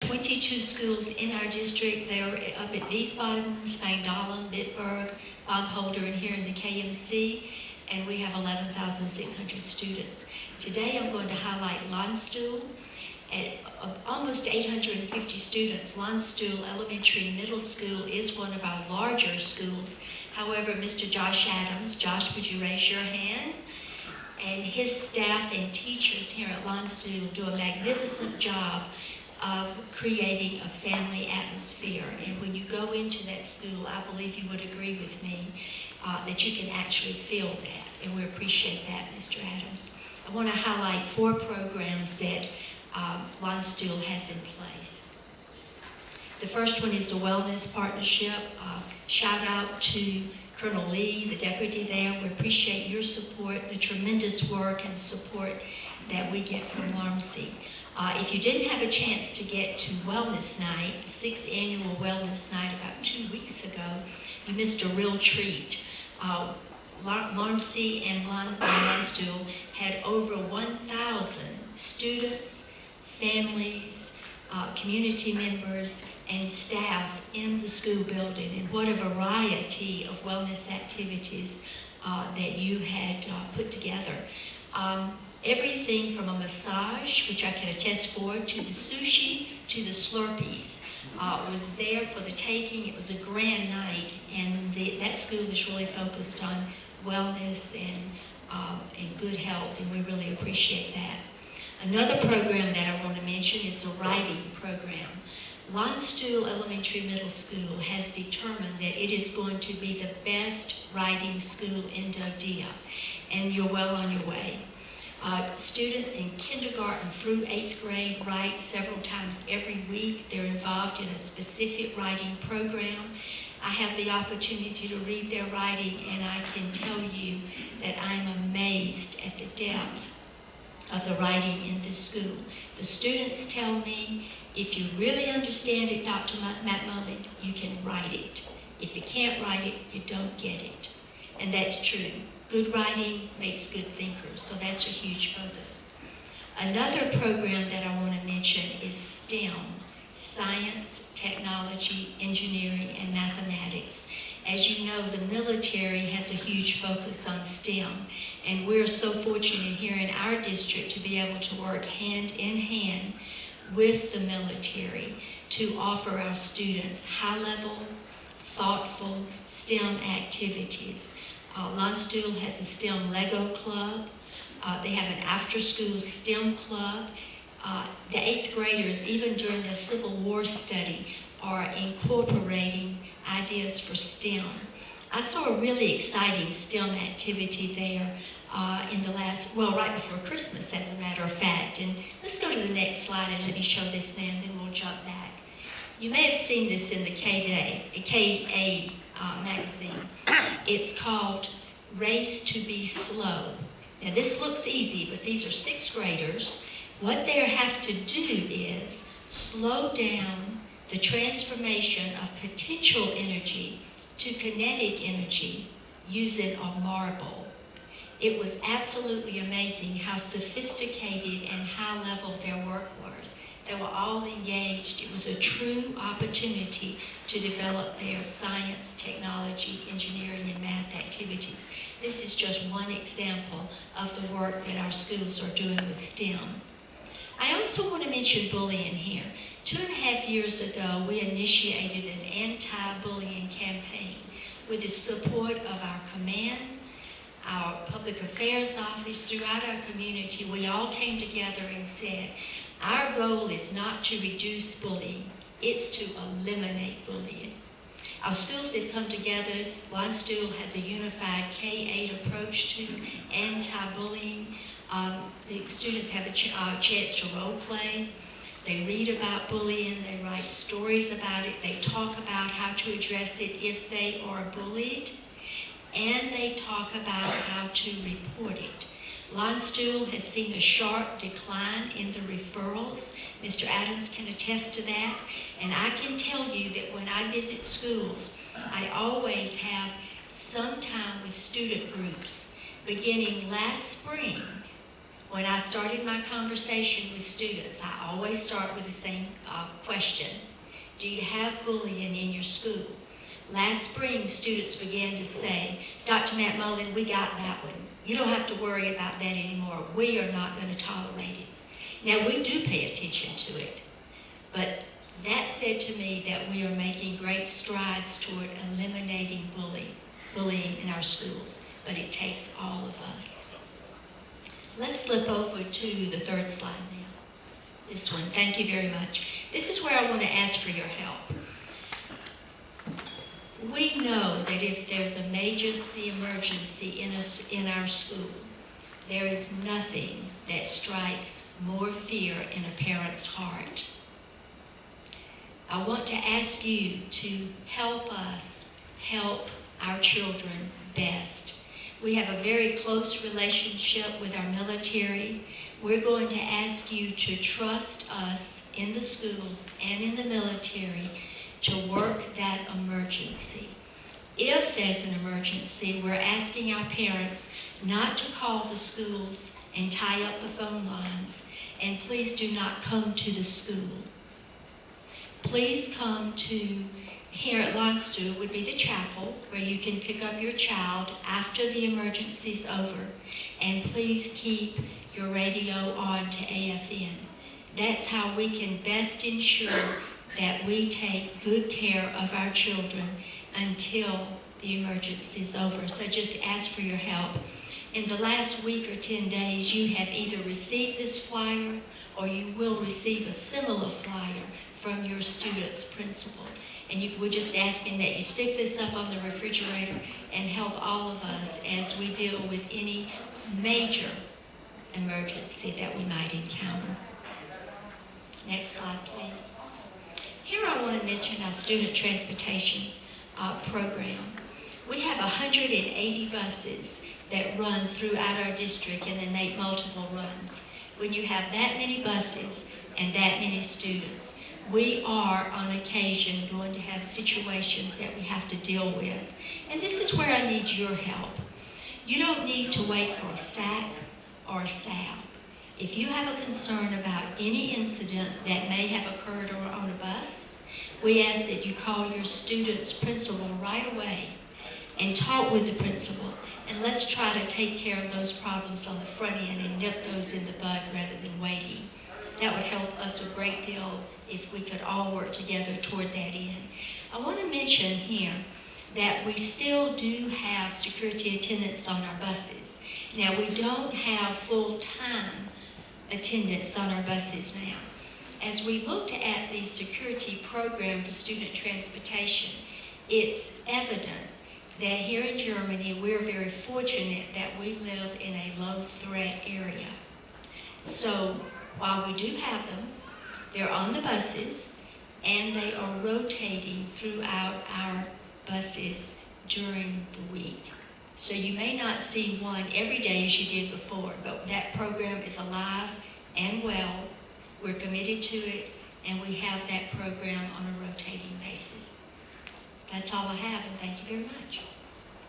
22 schools in our district. They're up at Wiesbaden, Spangdahlem, Bitburg, Baumholder, and here in the KMC, and we have 11,600 students. Today I'm going to highlight Landstuhl. At almost 850 students, Landstuhl Elementary Middle School is one of our larger schools. However, Mr. Josh Adams, Josh, would you raise your hand? And his staff and teachers here at Landstuhl do a magnificent job of creating a family atmosphere. And when you go into that school, I believe you would agree with me that you can actually feel that. And we appreciate that, Mr. Adams. I want to highlight 4 programs that Landstuhl has in place. The first one is the Wellness Partnership. Shout out to Colonel Lee, the deputy there. We appreciate your support, the tremendous work and support that we get from LARMC. If you didn't have a chance to get to Wellness Night, 6th annual Wellness Night about 2 weeks ago, you missed a real treat. LARMC and Landstuhl had over 1,000 students, families, community members, and staff in the school building, and what a variety of wellness activities that you had put together. Everything from a massage, which I can attest for, to the sushi, to the Slurpees, was there for the taking. It was a grand night, and that school is really focused on wellness and good health, and we really appreciate that. Another program that I want to mention is the writing program. Landstuhl Elementary Middle School has determined that it is going to be the best writing school in Dodds, and you're well on your way. Students in kindergarten through 8th grade write several times every week. They're involved in a specific writing program. I have the opportunity to read their writing, and I can tell you that I'm amazed at the depth of the writing in this school. The students tell me, if you really understand it, Dr. McMullen, you can write it. If you can't write it, you don't get it. And that's true. Good writing makes good thinkers, so that's a huge focus. Another program that I want to mention is STEM, science, technology, engineering, and mathematics. As you know, the military has a huge focus on STEM, and we're so fortunate here in our district to be able to work hand in hand with the military to offer our students high-level, thoughtful STEM activities. Landstuhl has a STEM Lego club. They have an after-school STEM club. The 8th graders, even during their Civil War study, are incorporating ideas for STEM. I saw a really exciting STEM activity there right before Christmas, as a matter of fact. And let's go to the next slide and let me show this now, and then we'll jump back. You may have seen this in the KA magazine. It's called Race to be Slow. Now this looks easy, but these are 6th graders. What they have to do is slow down the transformation of potential energy to kinetic energy using a marble. It was absolutely amazing how sophisticated and high level their work was. They were all engaged. It was a true opportunity to develop their science, technology, engineering, and math activities. This is just one example of the work that our schools are doing with STEM. I also want to mention bullying here. 2.5 years ago, we initiated an anti-bullying campaign with the support of our command, our public affairs office, throughout our community. We all came together and said, our goal is not to reduce bullying, it's to eliminate bullying. Our schools have come together. Landstuhl has a unified K-8 approach to anti-bullying. The students have a chance to role play. They read about bullying, they write stories about it, they talk about how to address it if they are bullied, and they talk about how to report it. Landstuhl has seen a sharp decline in the referrals. Mr. Adams can attest to that. And I can tell you that when I visit schools, I always have some time with student groups. Beginning last spring, When I started my conversation with students, I always start with the same question. Do you have bullying in your school? Last spring, students began to say, Dr. Matt Mullen, we got that one. You don't have to worry about that anymore. We are not going to tolerate it. Now, we do pay attention to it, but that said to me that we are making great strides toward eliminating bullying in our schools, but it takes all of us. Let's flip over to the third slide now. This one, thank you very much. This is where I want to ask for your help. We know that if there's an emergency in our school, there is nothing that strikes more fear in a parent's heart. I want to ask you to help us help our children best. We have a very close relationship with our military. We're going to ask you to trust us in the schools and in the military to work that emergency. If there's an emergency, we're asking our parents not to call the schools and tie up the phone lines, and please do not come to the school. Please come to, here at Landstuhl would be the chapel where you can pick up your child after the emergency's over, and please keep your radio on to AFN. That's how we can best ensure that we take good care of our children until the emergency is over. So just ask for your help. In the last week or 10 days, you have either received this flyer or you will receive a similar flyer from your student's principal. And we're just asking that you stick this up on the refrigerator and help all of us as we deal with any major emergency that we might encounter. Next slide, please. Here I want to mention our student transportation program. We have 180 buses that run throughout our district and then make multiple runs. When you have that many buses and that many students, we are on occasion going to have situations that we have to deal with. And this is where I need your help. You don't need to wait for a SAC or a SAB. If you have a concern about any incident that may have occurred on a bus, we ask that you call your student's principal right away and talk with the principal, and let's try to take care of those problems on the front end and nip those in the bud rather than waiting. That would help us a great deal if we could all work together toward that end. I want to mention here that we still do have security attendants on our buses. Now, we don't have full-time attendants on our buses now. As we looked at the security program for student transportation, it's evident that here in Germany, we're very fortunate that we live in a low-threat area. So while we do have them, they're on the buses, and they are rotating throughout our buses during the week. So you may not see one every day as you did before, but that program is alive and well. We're committed to it, and we have that program on a rotating basis. That's all I have, and thank you very much.